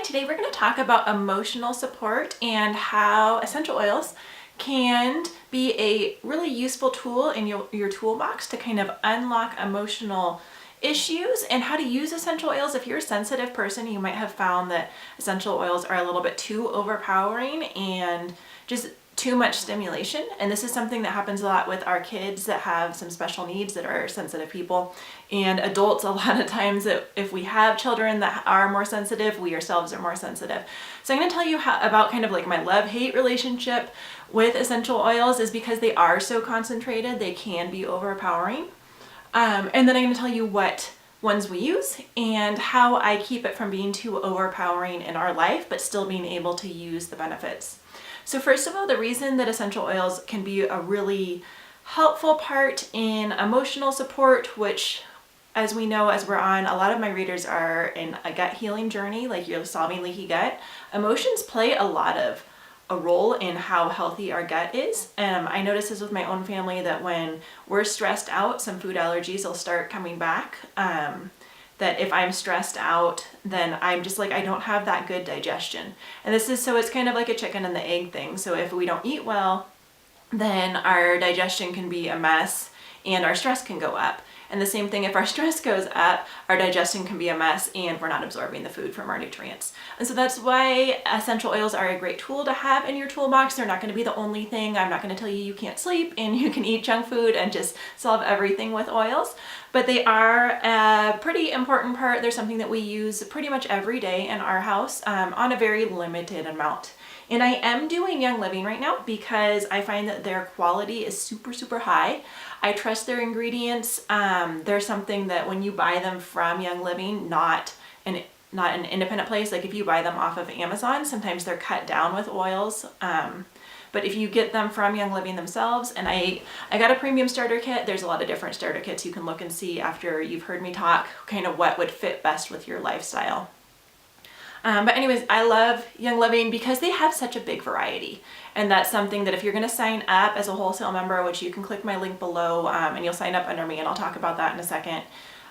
today we're going to talk about emotional support and how essential oils can be a really useful tool in your toolbox to kind of unlock emotional issues, and how to use essential oils. If you're a sensitive person, you might have found that essential oils are a little bit too overpowering and just too much stimulation. And this is something that happens a lot with our kids that have some special needs, that are sensitive people, and adults. A lot of times that if we have children that are more sensitive, we ourselves are more sensitive. So I'm going to tell you about kind of like my love-hate relationship with essential oils, is because they are so concentrated, they can be overpowering. And then I'm going to tell you what ones we use and how I keep it from being too overpowering in our life, but still being able to use the benefits. So first of all, the reason that essential oils can be a really helpful part in emotional support, which, as we know, as we're on, a lot of my readers are in a gut healing journey, like you're solving leaky gut. Emotions play a role in how healthy our gut is. I notice this with my own family, that when we're stressed out, some food allergies will start coming back. That if I'm stressed out, then I'm just like, I don't have that good digestion. And so it's kind of like a chicken and the egg thing. So if we don't eat well, then our digestion can be a mess and our stress can go up. And the same thing, if our stress goes up, our digestion can be a mess and we're not absorbing the food from our nutrients. And so that's why essential oils are a great tool to have in your toolbox. They're not going to be the only thing. I'm not going to tell you you can't sleep and you can eat junk food and just solve everything with oils. But they are a pretty important part. They're something that we use pretty much every day in our house on a very limited amount. And I am doing Young Living right now because I find that their quality is super, super high. I trust their ingredients. They're something that when you buy them from Young Living, not an independent place, like if you buy them off of Amazon, sometimes they're cut down with oils. But if you get them from Young Living themselves, and I got a premium starter kit. There's a lot of different starter kits. You can look and see after you've heard me talk kind of what would fit best with your lifestyle. But anyways, I love Young Living because they have such a big variety. And that's something that if you're going to sign up as a wholesale member, which you can click my link below, and you'll sign up under me, and I'll talk about that in a second.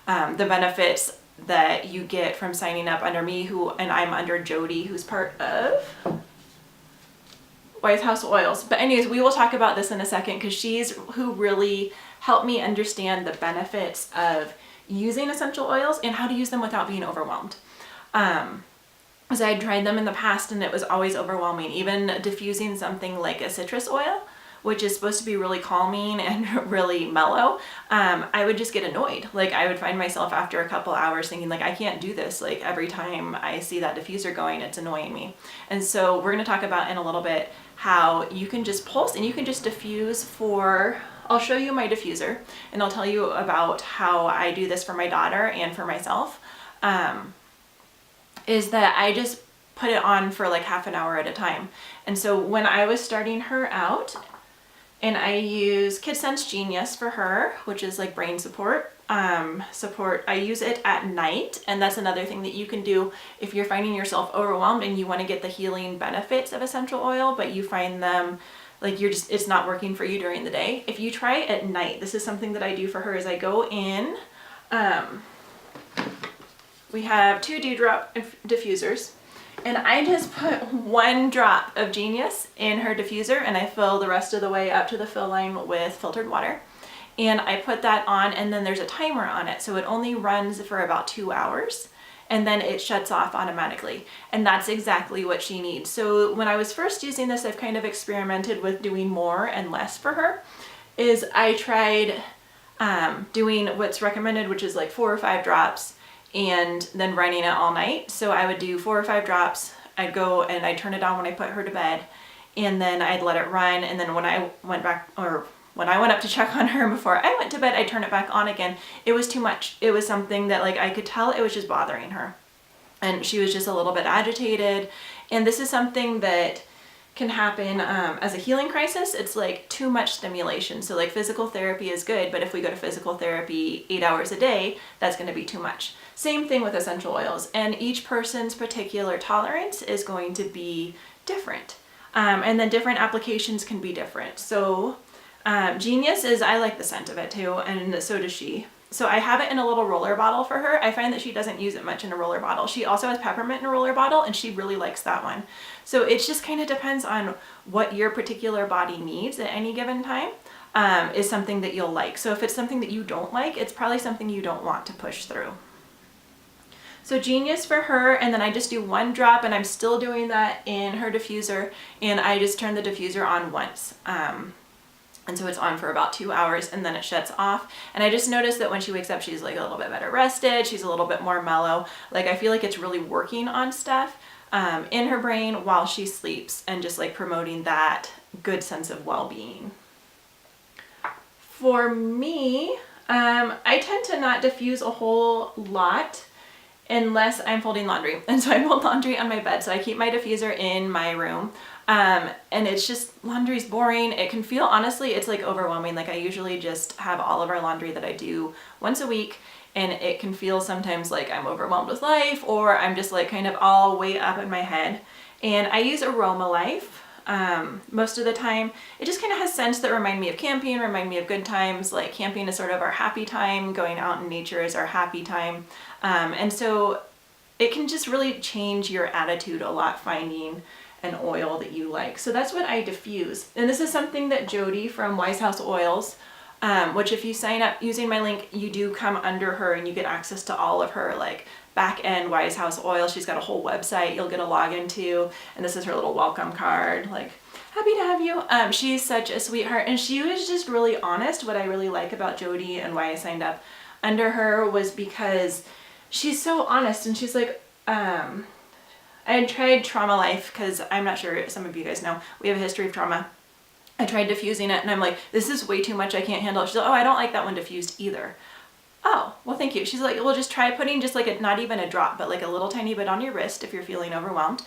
The benefits that you get from signing up under me, and I'm under Jodi, who's part of Wise House Oils. But anyways, we will talk about this in a second because she's who really helped me understand the benefits of using essential oils and how to use them without being overwhelmed. Because I had tried them in the past and it was always overwhelming. Even diffusing something like a citrus oil, which is supposed to be really calming and really mellow, I would just get annoyed. Like I would find myself after a couple hours thinking like, I can't do this. Like every time I see that diffuser going, it's annoying me. And so we're going to talk about in a little bit how you can just pulse and you can just diffuse I'll show you my diffuser and I'll tell you about how I do this for my daughter and for myself. Is that I just put it on for like half an hour at a time. And so when I was starting her out, and I use KidSense Genius for her, which is like brain support, I use it at night. And that's another thing that you can do if you're finding yourself overwhelmed and you want to get the healing benefits of essential oil, but you find them like it's not working for you during the day. If you try it at night, this is something that I do for her, is I go in, we have 2 dewdrop diffusers, and I just put 1 drop of Genius in her diffuser and I fill the rest of the way up to the fill line with filtered water. And I put that on, and then there's a timer on it. So it only runs for about 2 hours and then it shuts off automatically. And that's exactly what she needs. So when I was first using this, I've kind of experimented with doing more and less for her. I tried doing what's recommended, which is like 4 or 5 drops, and then running it all night. So I would do 4 or 5 drops. I'd go and I'd turn it on when I put her to bed, and then I'd let it run. And then when I went up to check on her before I went to bed, I'd turn it back on again. It was too much. It was something that like I could tell it was just bothering her. And she was just a little bit agitated. And this is something that can happen as a healing crisis. It's like too much stimulation. So like physical therapy is good, but if we go to physical therapy 8 hours a day, that's going to be too much. Same thing with essential oils, and each person's particular tolerance is going to be different. And then different applications can be different. So Genius I like the scent of it too, and so does she. So I have it in a little roller bottle for her. I find that she doesn't use it much in a roller bottle. She also has peppermint in a roller bottle, and she really likes that one. So it just kind of depends on what your particular body needs at any given time, is something that you'll like. So if it's something that you don't like, it's probably something you don't want to push through. So Genius for her, and then I just do 1 drop, and I'm still doing that in her diffuser, and I just turn the diffuser on once. And so it's on for about 2 hours, and then it shuts off. And I just noticed that when she wakes up, she's like a little bit better rested. She's a little bit more mellow. Like, I feel like it's really working on stuff in her brain while she sleeps, and just like promoting that good sense of well-being. For me, I tend to not diffuse a whole lot unless I'm folding laundry. And so I fold laundry on my bed. So I keep my diffuser in my room. And it's just, laundry's boring. It can feel, honestly, it's like overwhelming. Like, I usually just have all of our laundry that I do once a week, and it can feel sometimes like I'm overwhelmed with life, or I'm just like kind of all way up in my head. And I use Aroma Life. Most of the time. It just kind of has scents that remind me of camping, remind me of good times. Like, camping is sort of our happy time, going out in nature is our happy time. And so it can just really change your attitude a lot, finding an oil that you like. So that's what I diffuse. And this is something that Jodi from Wise House Oils, which if you sign up using my link, you do come under her and you get access to all of her like back end Wise House Oil. She's got a whole website you'll get a login to, and this is her little welcome card, like, happy to have you. She's such a sweetheart, and she was just really honest. What I really like about Jodi and why I signed up under her was because she's so honest, and she's like, I had tried Trauma Life, because I'm not sure, some of you guys know, we have a history of trauma. I tried diffusing it, and I'm like, this is way too much, I can't handle it. She's like, oh, I don't like that one diffused either. Oh, well, thank you. She's like, well, just try putting just like not even a drop, but like a little tiny bit on your wrist if you're feeling overwhelmed,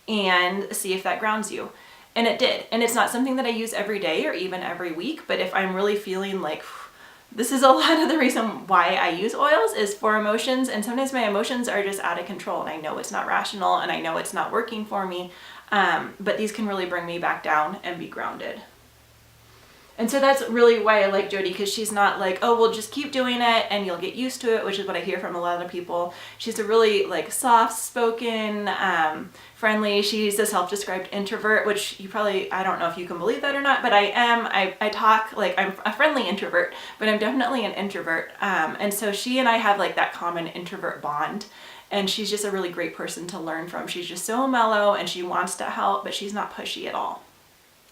and see if that grounds you. And it did. And it's not something that I use every day or even every week, but if I'm really feeling like, this is a lot of the reason why I use oils is for emotions, and sometimes my emotions are just out of control, and I know it's not rational, and I know it's not working for me, but these can really bring me back down and be grounded. And so that's really why I like Jodi, because she's not like, oh, well, just keep doing it and you'll get used to it, which is what I hear from a lot of people. She's a really like soft-spoken, friendly. She's a self-described introvert, which you probably, I don't know if you can believe that or not, but I am. I talk like I'm a friendly introvert, but I'm definitely an introvert. And so she and I have like that common introvert bond. And she's just a really great person to learn from. She's just so mellow, and she wants to help, but she's not pushy at all.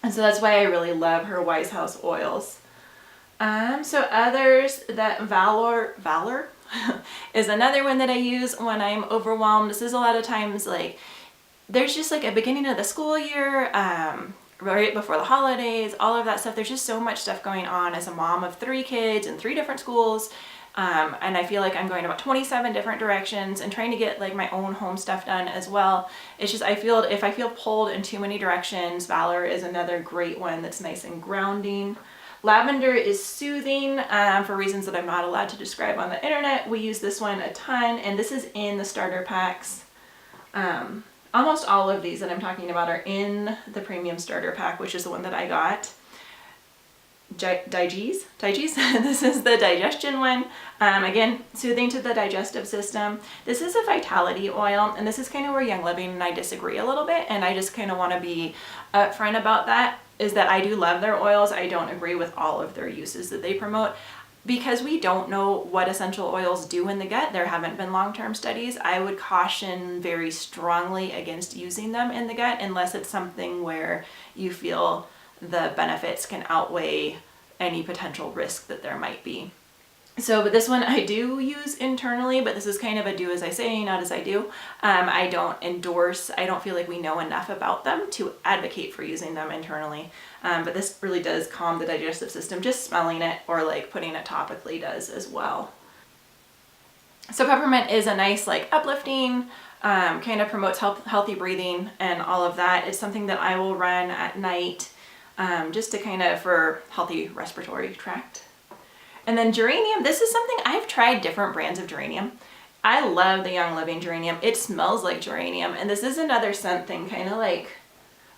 And so that's why I really love her Wise House oils. So others, that Valor is another one that I use when I'm overwhelmed. This is a lot of times like, there's just like a beginning of the school year, right before the holidays, all of that stuff. There's just so much stuff going on as a mom of 3 kids in 3 different schools. And I feel like I'm going about 27 different directions and trying to get like my own home stuff done as well. It's just, I feel if I feel pulled in too many directions, Valor is another great one that's nice and grounding. Lavender is soothing for reasons that I'm not allowed to describe on the internet. We use this one a ton, and this is in the starter packs. Almost all of these that I'm talking about are in the premium starter pack, which is the one that I got. Diges. This is the digestion one. Again, soothing to the digestive system. This is a vitality oil, and this is kind of where Young Living and I disagree a little bit, and I just kind of want to be upfront about that, is that I do love their oils. I don't agree with all of their uses that they promote, because we don't know what essential oils do in the gut. There haven't been long-term studies. I would caution very strongly against using them in the gut unless it's something where you feel the benefits can outweigh any potential risk that there might be. So, but this one I do use internally, but this is kind of a do as I say, not as I do. I don't endorse, I don't feel like we know enough about them to advocate for using them internally. But this really does calm the digestive system. Just smelling it or like putting it topically does as well. So peppermint is a nice like uplifting, kind of promotes healthy breathing and all of that. It's something that I will run at night just to kind of for healthy respiratory tract. And then geranium, this is something I've tried different brands of geranium. I love the Young Living geranium. It smells like geranium, and this is another scent thing, kind of like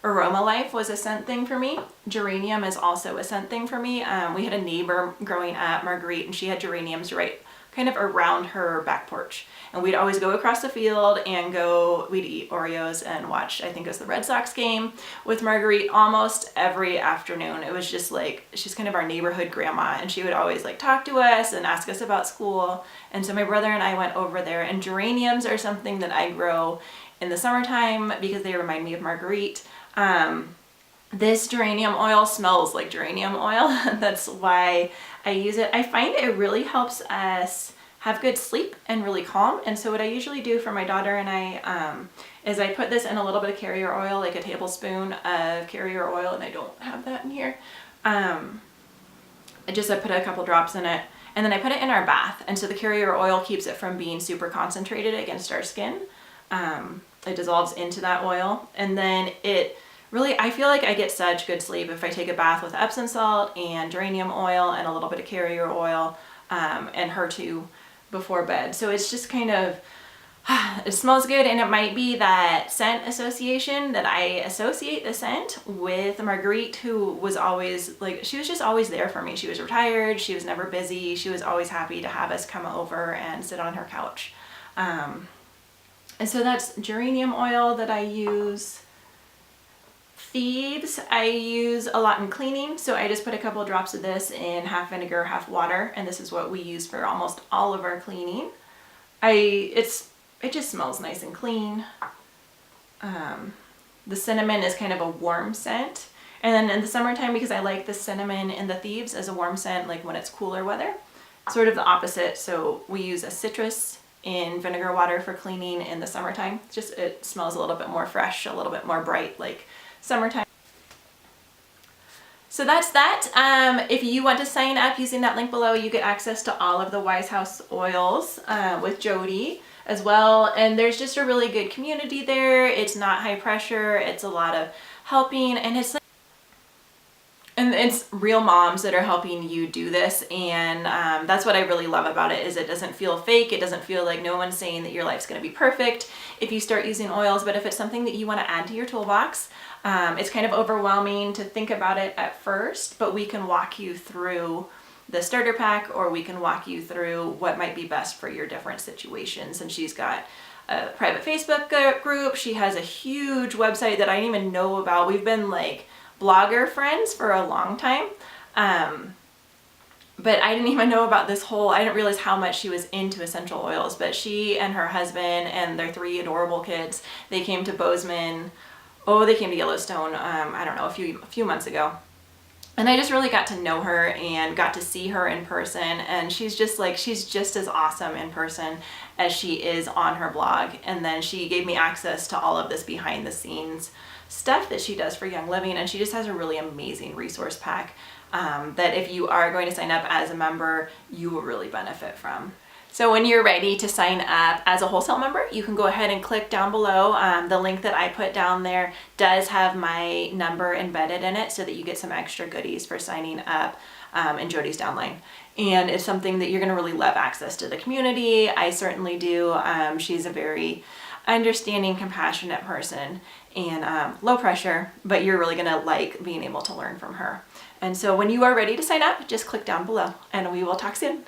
Aroma Life was a scent thing for me. Geranium is also a scent thing for me. We had a neighbor growing up, Marguerite, and she had geraniums right kind of around her back porch. And we'd always go across the field and we'd eat Oreos and watch, I think it was the Red Sox game with Marguerite almost every afternoon. It was just like, she's kind of our neighborhood grandma, and she would always like talk to us and ask us about school. And so my brother and I went over there, and geraniums are something that I grow in the summertime because they remind me of Marguerite. This geranium oil smells like geranium oil. That's why I use it. I find it really helps us have good sleep and really calm. And so what I usually do for my daughter and I is I put this in a little bit of carrier oil, like a tablespoon of carrier oil, and I don't have that in here. I put a couple drops in it, and then I put it in our bath. And so the carrier oil keeps it from being super concentrated against our skin. It dissolves into that oil, and then I feel like I get such good sleep if I take a bath with Epsom salt and geranium oil and a little bit of carrier oil and her too before bed. So it's just kind of, it smells good, and it might be that scent association that I associate the scent with Marguerite, who was always like, she was just always there for me. She was retired, she was never busy, she was always happy to have us come over and sit on her couch. And so that's geranium oil that I use. Thieves I use a lot in cleaning, so I just put a couple of drops of this in half vinegar, half water, and this is what we use for almost all of our cleaning. It just smells nice and clean. The cinnamon is kind of a warm scent, and then in the summertime, because I like the cinnamon in the Thieves as a warm scent, like when it's cooler weather, sort of the opposite. So we use a citrus in vinegar water for cleaning in the summertime. It smells a little bit more fresh, a little bit more bright, like summertime. So that's that. If you want to sign up using that link below, you get access to all of the Wise House oils with Jodi as well. And there's just a really good community there. It's not high pressure. It's a lot of helping, and it's real moms that are helping you do this. And that's what I really love about it, is it doesn't feel fake. It doesn't feel like no one's saying that your life's going to be perfect if you start using oils. But if it's something that you want to add to your toolbox, it's kind of overwhelming to think about it at first, but we can walk you through the starter pack, or we can walk you through what might be best for your different situations. And she's got a private Facebook group. She has a huge website that I didn't even know about. We've been like blogger friends for a long time. But I didn't even know about I didn't realize how much she was into essential oils. But she and her husband and their 3 adorable kids, they came to Bozeman. They came to Yellowstone, I don't know, a few months ago. And I just really got to know her and got to see her in person. And she's just as awesome in person as she is on her blog. And then she gave me access to all of this behind the scenes stuff that she does for Young Living. And she just has a really amazing resource pack that if you are going to sign up as a member, you will really benefit from. So when you're ready to sign up as a wholesale member, you can go ahead and click down below. The link that I put down there does have my number embedded in it, so that you get some extra goodies for signing up in Jodi's downline. And it's something that you're going to really love, access to the community. I certainly do. She's a very understanding, compassionate person, and low pressure, but you're really going to like being able to learn from her. And so when you are ready to sign up, just click down below, and we will talk soon.